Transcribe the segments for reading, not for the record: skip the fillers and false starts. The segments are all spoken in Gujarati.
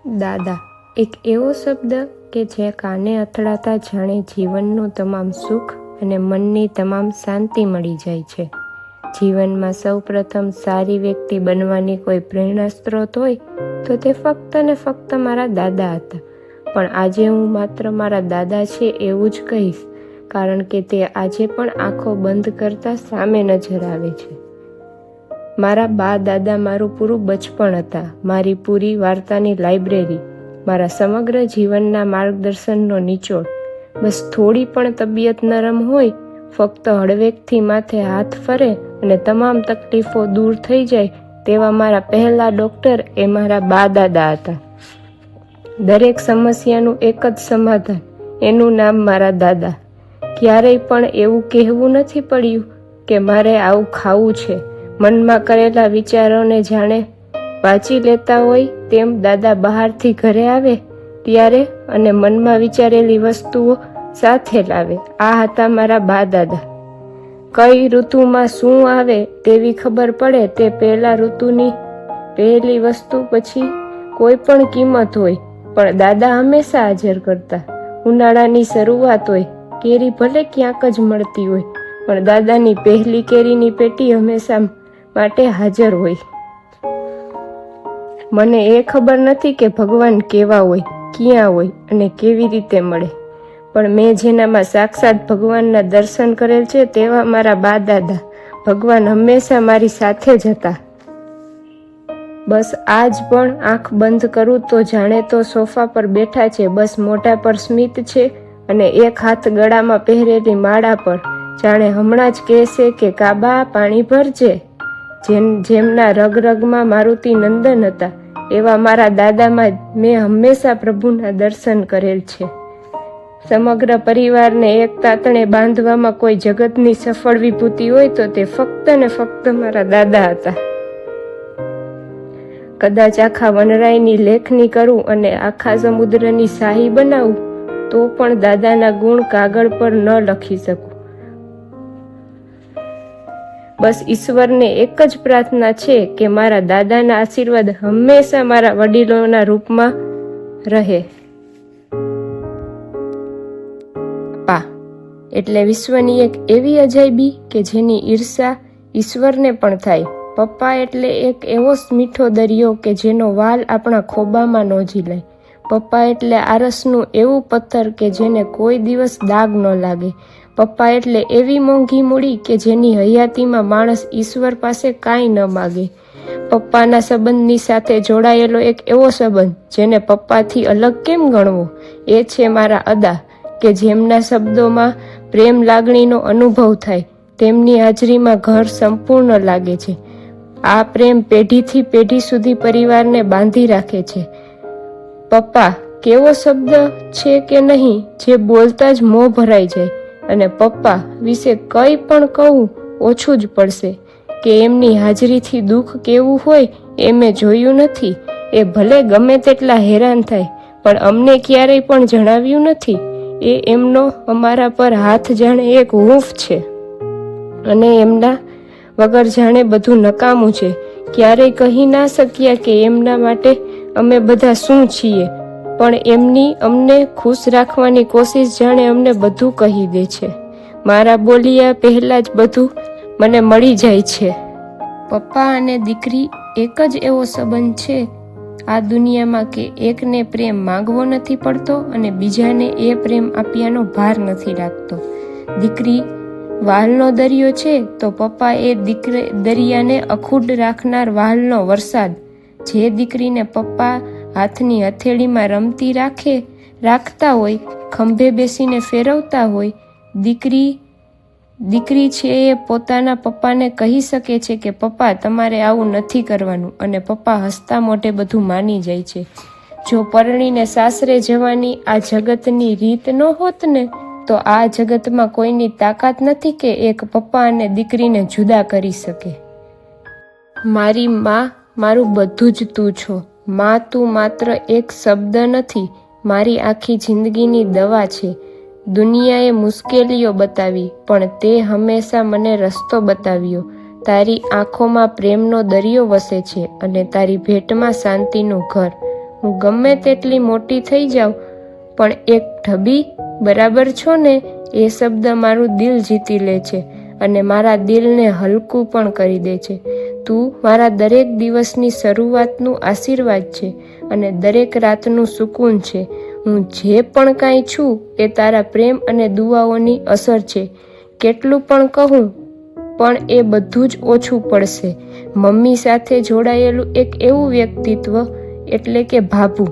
દાદા એક એવો શબ્દ કે જે કાને અથડાતા જાણે જીવનનું તમામ સુખ અને મનની તમામ શાંતિ મળી જાય છે. જીવનમાં સૌ પ્રથમ સારી વ્યક્તિ બનવાની કોઈ પ્રેરણા સ્ત્રોત હોય તો તે ફક્ત ને ફક્ત મારા દાદા હતા. પણ આજે હું માત્ર મારા દાદા છે એવું જ કહીશ, કારણ કે તે આજે પણ આંખો બંધ કરતા સામે નજર આવે છે. મારા બા દાદા મારું પૂરું બચપણ હતા, મારી પૂરી વાર્તાની લાઇબ્રેરી, મારા સમગ્ર જીવનના માર્ગદર્શનનો નિચોડ. બસ થોડી પણ તબિયત નરમ હોય, ફક્ત હળવેકથી માથે હાથ ફરે અને તમામ તકલીફો દૂર થઈ જાય તેવા મારા પહેલા ડૉક્ટર એ મારા બા દાદા હતા. દરેક સમસ્યાનું એક જ સમાધાન, એનું નામ મારા દાદા. ક્યારેય પણ એવું કહેવું નથી પડ્યું કે મારે આવું ખાવું છે. મનમાં કરેલા વિચારોને જાણે વાંચી લેતા હોય તેમ દાદા બહારથી ઘરે આવે ત્યારે અને મનમાં વિચારેલી વસ્તુઓ સાથે લાવે. આ હતા મારા બા દાદા. કઈ ઋતુમાં શું આવે તેવી ખબર પડે તે પહેલા ઋતુની પહેલી વસ્તુ પછી કોઈ પણ કિંમત હોય પણ દાદા હંમેશા હાજર કરતા. ઉનાળાની શરૂઆત હોય, કેરી ભલે ક્યાંક જ મળતી હોય પણ દાદાની પહેલી કેરીની પેટી હંમેશા માટે હાજર હોય. મને એ ખબર નથી કે ભગવાન કેવા હોય, ક્યાં હોય અને કેવી રીતે મળે, પણ મેં જેનામાં સાક્ષાત ભગવાનના દર્શન કરેલ છે તેવા મારા બા દાદા. ભગવાન હંમેશા મારી સાથે જ હતા. બસ આજ પણ આંખ બંધ કરું તો જાણે તો સોફા પર બેઠા છે, બસ મોઢા પર સ્મિત છે અને એક હાથ ગળામાં પહેરેલી માળા પર જાણે હમણાં જ કહેશે કે કાબા પાણી ભરજે. જેમના રગરગમાં મારુતિ નંદન હતા એવા મારા દાદામાં મેં હંમેશા પ્રભુના દર્શન કરેલ છે. સમગ્ર પરિવારને એક તાતણે બાંધવામાં કોઈ જગતની સફળ વિભૂતિ હોય તો તે ફક્ત ને ફક્ત મારા દાદા હતા. કદાચ આખા વનરાયની લેખની કરું અને આખા સમુદ્રની શાહી બનાવું તો પણ દાદાના ગુણ કાગળ પર ન લખી શકું. બસ ઈશ્વરને એક જ પ્રાર્થના છે કે મારા દાદાના આશીર્વાદ હંમેશા મારા વડીલોના રૂપમાં રહે. પપ્પા એટલે વિશ્વની એક એવી અજાયબી કે જેની ઈર્ષા ઈશ્વરને પણ થાય. પપ્પા એટલે એક એવો મીઠો દરિયો કે જેનો વાલ આપણા ખોબામાં ન ઝીલાય. પપ્પા એટલે આરસનું એવું પથ્થર કે જેને કોઈ દિવસ દાગ ન લાગે. પપ્પા એટલે એવી મોંઘી મૂડી કે જેની હયાતીમાં માણસ ઈશ્વર પાસે કાંઈ ન માગે. પપ્પાના સંબંધની સાથે જોડાયેલો એક એવો સંબંધ જેને પપ્પાથી અલગ કેમ ગણવો, એ છે મારા અદા, કે જેમના શબ્દોમાં પ્રેમ લાગણીનો અનુભવ થાય, તેમની હાજરીમાં ઘર સંપૂર્ણ લાગે છે. આ પ્રેમ પેઢીથી પેઢી સુધી પરિવારને બાંધી રાખે છે. પપ્પા કેવો શબ્દ છે કે નહીં જે બોલતા જ મોં ભરાઈ જાય, અને પપ્પા વિશે કંઈ પણ કહું ઓછું જ પડશે કે એમની હાજરીથી દુઃખ કેવું હોય એ મેં જોયું નથી. એ ભલે ગમે તેટલા હેરાન થાય પણ અમને ક્યારેય પણ જણાવ્યું નથી. એ એમનો અમારા પર હાથ જાણે એક હૂંફ છે અને એમના વગર જાણે બધું નકામું છે. ક્યારેય કહી ના શક્યા કે એમના માટે અમે બધા શું છીએ, પણ એમની અમને ખુશ રાખવાની કોશિશ જાણે અમને બધું કહી દે છે. મારા બોલ્યા પહેલા જ બધું મને મળી જાય છે. પપ્પા અને દીકરી એક જ એવો સંબંધ છે આ દુનિયામાં કે એકને પ્રેમ માંગવો નથી પડતો અને બીજાને એ પ્રેમ આપ્યાનો ભાર નથી લાગતો. દીકરી વાલનો દરિયો છે તો પપ્પા એ દરિયાને અખૂટ રાખનાર વાલનો વરસાદ. જે દીકરીને પપ્પા હાથની હથેળીમાં રમતી રાખતા હોય, ખંભે બેસીને ફેરવતા હોય, દીકરી છે એ પોતાના પપ્પાને કહી શકે છે કે પપ્પા તમારે આવું નથી કરવાનું, અને પપ્પા હસતા મોઢે બધું માની જાય છે. જો પરણીને સાસરે જવાની આ જગતની રીત ન હોત ને તો આ જગતમાં કોઈની તાકાત નથી કે એક પપ્પા અને દીકરીને જુદા કરી શકે. મારી માં, મારું બધું જ તું છો. માં, તું માત્ર એક શબ્દ નથી, મારી આખી જિંદગીની દવા છે. દુનિયાએ મુશ્કેલીઓ બતાવી પણ તે હંમેશા મને રસ્તો બતાવ્યો. તારી આંખોમાં પ્રેમનો દરિયો વસે છે અને તારી ભેટમાં શાંતિનું ઘર. હું ગમે તેટલી મોટી થઈ જાઉં, પણ એક ઢબી બરાબર છો ને એ શબ્દ મારું દિલ જીતી લે છે અને મારા દિલને હલકું પણ કરી દે છે. તું મારા દરેક દિવસની શરૂઆતનું આશીર્વાદ છે અને દરેક રાતનું સુકૂન છે. હું જે પણ કાંઈ છું એ તારા પ્રેમ અને દુઆઓની અસર છે. કેટલું પણ કહું પણ એ બધું જ ઓછું પડશે. મમ્મી સાથે જોડાયેલું એક એવું વ્યક્તિત્વ એટલે કે ભાભુ.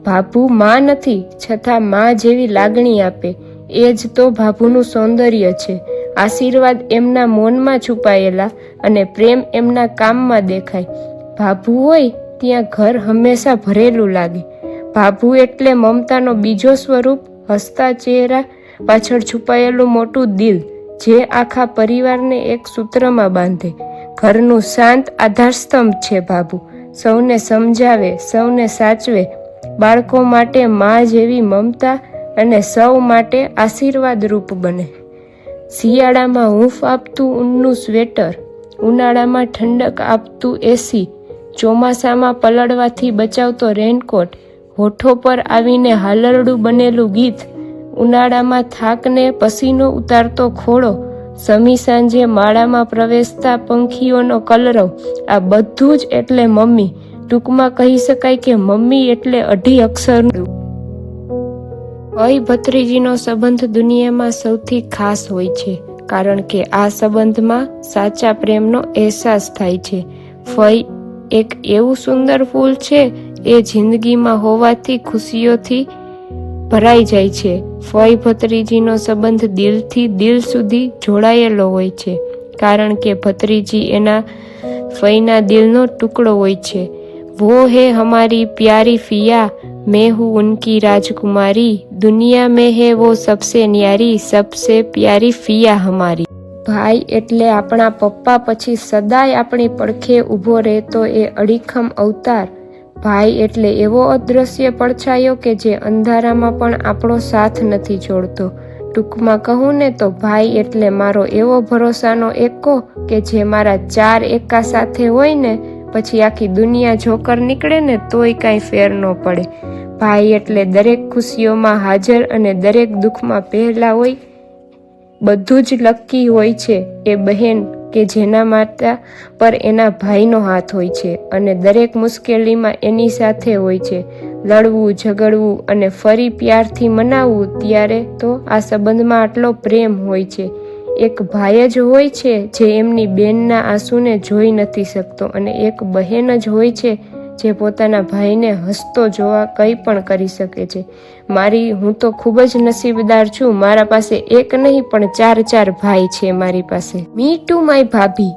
ભાભુ માં નથી, છતાં માં જેવી લાગણી આપે. એ જ તો ભાભુનું સૌંદર્ય છે. આશીર્વાદ એમના મૌનમાં છુપાયેલા અને પ્રેમ એમના કામમાં દેખાય. ભાભુ હોય ત્યાં ઘર હંમેશા ભરેલું લાગે. ભાભુ એટલે મમતાનો બીજો સ્વરૂપ, હસતા ચહેરા પાછળ છુપાયેલું મોટું દિલ, જે આખા પરિવારને એક સૂત્રમાં બાંધે. ઘરનું શાંત આધારસ્તંભ છે ભાભુ. સૌને સમજાવે, સૌને સાચવે, બાળકો માટે માં જેવી મમતા અને સૌ માટે આશીર્વાદરૂપ બને. શિયાળામાં હૂંફ આપતું ઊનનું સ્વેટર, ઉનાળામાં ઠંડક આપતું એસી, ચોમાસામાં પલળવાથી બચાવતો રેનકોટ, હોઠો પર આવીને હાલરડું બનેલું ગીત, ઉનાળામાં થાકને પસીનો ઉતારતો ખોળો, સમી સાંજે માળામાં પ્રવેશતા પંખીઓનો કલરવ, આ બધું જ એટલે મમ્મી. ટૂંકમાં કહી શકાય કે મમ્મી એટલે 2 અક્ષરનું. ભાઈ ભત્રીજીનો સંબંધ દુનિયામાં સૌથી ખાસ હોય છે, કારણ કે આ સંબંધમાં સાચા પ્રેમનો અહેસાસ થાય છે. ફઈ એક એવું સુંદર ફૂલ છે, એ જિંદગીમાં હોવાથી ખુશીઓથી ભરાઈ જાય છે. ફઈ ભત્રીજીનો સંબંધ દિલથી દિલ સુધી જોડાયેલો હોય છે, કારણ કે ભત્રીજી એના ફઈના દિલનો ટુકડો હોય છે. वो है हमारी प्यारी फिया, मैं हूँ उनकी राजकुमारी, दुनिया में है वो सबसे न्यारी, सबसे प्यारी फिया हमारी. ભાઈ એટલે આપણા પપ્પા પછી સદાય આપણી પડખે ઊભો રહેતો એ અડીખમ અવતાર. ભાઈ એટલે એવો અદૃશ્ય પડછાયો કે જે અંધારામાં પણ આપણો સાથ નથી છોડતો. ટૂંકમાં કહું ને તો ભાઈ એટલે મારો એવો ભરોસાનો એકો કે જે મારા 4 એકા સાથે હોય ને પછી આખી દુનિયા જોકર નીકળે ને તોય કાંઈ ફેર ન પડે. ભાઈ એટલે દરેક ખુશીઓમાં હાજર અને દરેક દુઃખમાં પહેલા હોય. બધું જ લકી હોય છે એ બહેન કે જેના માથા પર એના ભાઈનો હાથ હોય છે અને દરેક મુશ્કેલીમાં એની સાથે હોય છે. લડવું, ઝઘડવું અને ફરી પ્યારથી મનાવવું, ત્યારે તો આ સંબંધમાં આટલો પ્રેમ હોય છે. એક ભાઈ જ હોય છે જે એમની બહેનના આંસુને જોઈ નથી શકતો અને એક બહેન જ હોય છે જે પોતાના ભાઈને હસતો જોવા કંઈ પણ કરી શકે છે. હું તો ખૂબ જ નસીબદાર છું. મારા પાસે એક નહીં પણ 4 ભાઈ છે મારી પાસે. મી ટુ માય ભાભી,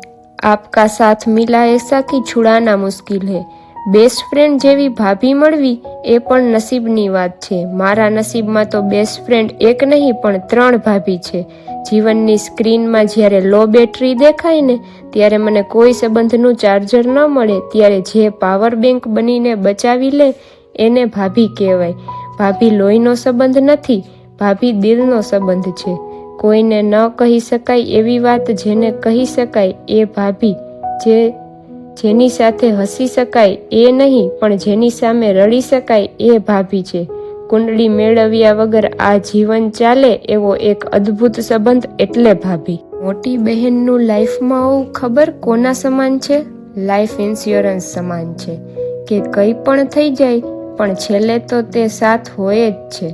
આપકા સાથ મિલા એસા કી છુડાના મુશ્કિલ હૈ. બેસ્ટ ફ્રેન્ડ જેવી ભાભી મળવી એ પણ નસીબની વાત છે. મારા નસીબમાં તો બેસ્ટ ફ્રેન્ડ એક નહીં પણ 3 ભાભી છે. જીવનની સ્ક્રીનમાં જ્યારે લો બેટરી દેખાય ને ત્યારે મને કોઈ સંબંધનું ચાર્જર ન મળે ત્યારે જે પાવર બેંક બનીને બચાવી લે એને ભાભી કહેવાય. ભાભી લોહીનો સંબંધ નથી, ભાભી દિલનો સંબંધ છે. કોઈને ન કહી શકાય એવી વાત જેને કહી શકાય એ ભાભી. જેની સાથે હસી શકાય એ નહીં પણ જેની સામે રડી શકાય એ ભાભી છે. કુંડળી મેળવ્યા વગર આ જીવન ચાલે એવો એક અદ્ભુત સંબંધ એટલે ભાભી. મોટી બહેનનું લાઈફમાં હોવું ખબર કોના સમાન છે? લાઈફ ઇન્સ્યોરન્સ સમાન છે કે કંઈ પણ થઈ જાય પણ છેલ્લે તો તે સાથ હોય જ છે.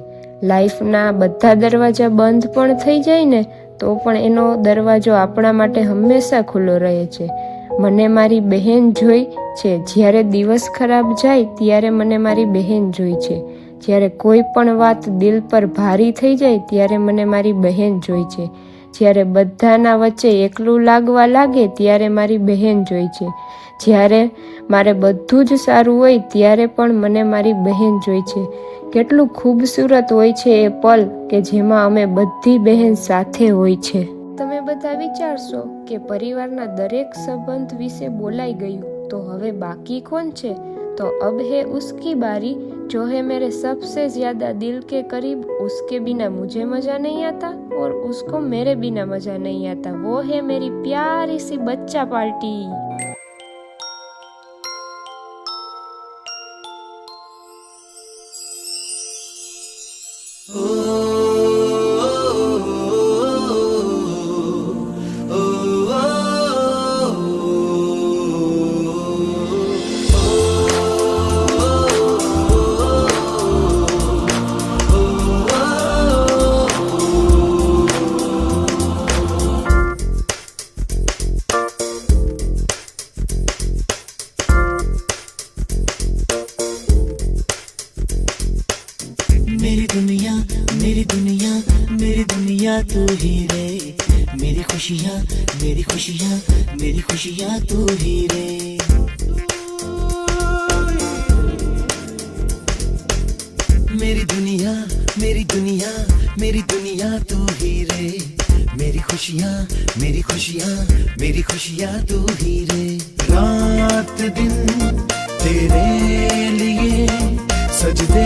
લાઈફના બધા દરવાજા બંધ પણ થઈ જાય ને તો પણ એનો દરવાજો આપણા માટે હંમેશા ખુલ્લો રહે છે. મને મારી બહેન જોઈ છે. જ્યારે દિવસ ખરાબ જાય ત્યારે મને મારી બહેન જોઈ છે. જ્યારે કોઈ પણ વાત દિલ પર ભારી થઈ જાય ત્યારે મને મારી બહેન જોઈ છે. જ્યારે બધાના વચ્ચે એકલું લાગવા લાગે ત્યારે મારી બહેન જોઈ છે. જ્યારે મારે બધું જ સારું હોય ત્યારે પણ મને મારી બહેન જોઈ છે. કેટલું ખૂબસૂરત હોય છે એ પલ કે જેમાં અમે બધી બહેન સાથે હોય છે. તમે બધા વિચારશો કે પરિવારના દરેક સંબંધ વિશે બોલાઈ ગયું તો હવે બાકી કોણ છે? तो अब है उसकी बारी जो है मेरे सबसे ज्यादा दिल के करीब. उसके बिना मुझे मजा नहीं आता और उसको मेरे बिना मजा नहीं आता. वो है मेरी प्यारी सी बच्चा पार्टी. मेरी दुनिया मेरी दुनिया मेरी दुनिया तू ही रे, मेरी खुशियाँ मेरी खुशियाँ मेरी खुशियाँ तू ही रे। मेरी दुनिया मेरी दुनिया मेरी दुनिया तू ही रे, मेरी खुशियाँ मेरी खुशियाँ मेरी खुशियाँ तू ही रे। रात दिन तेरे लिए सजदे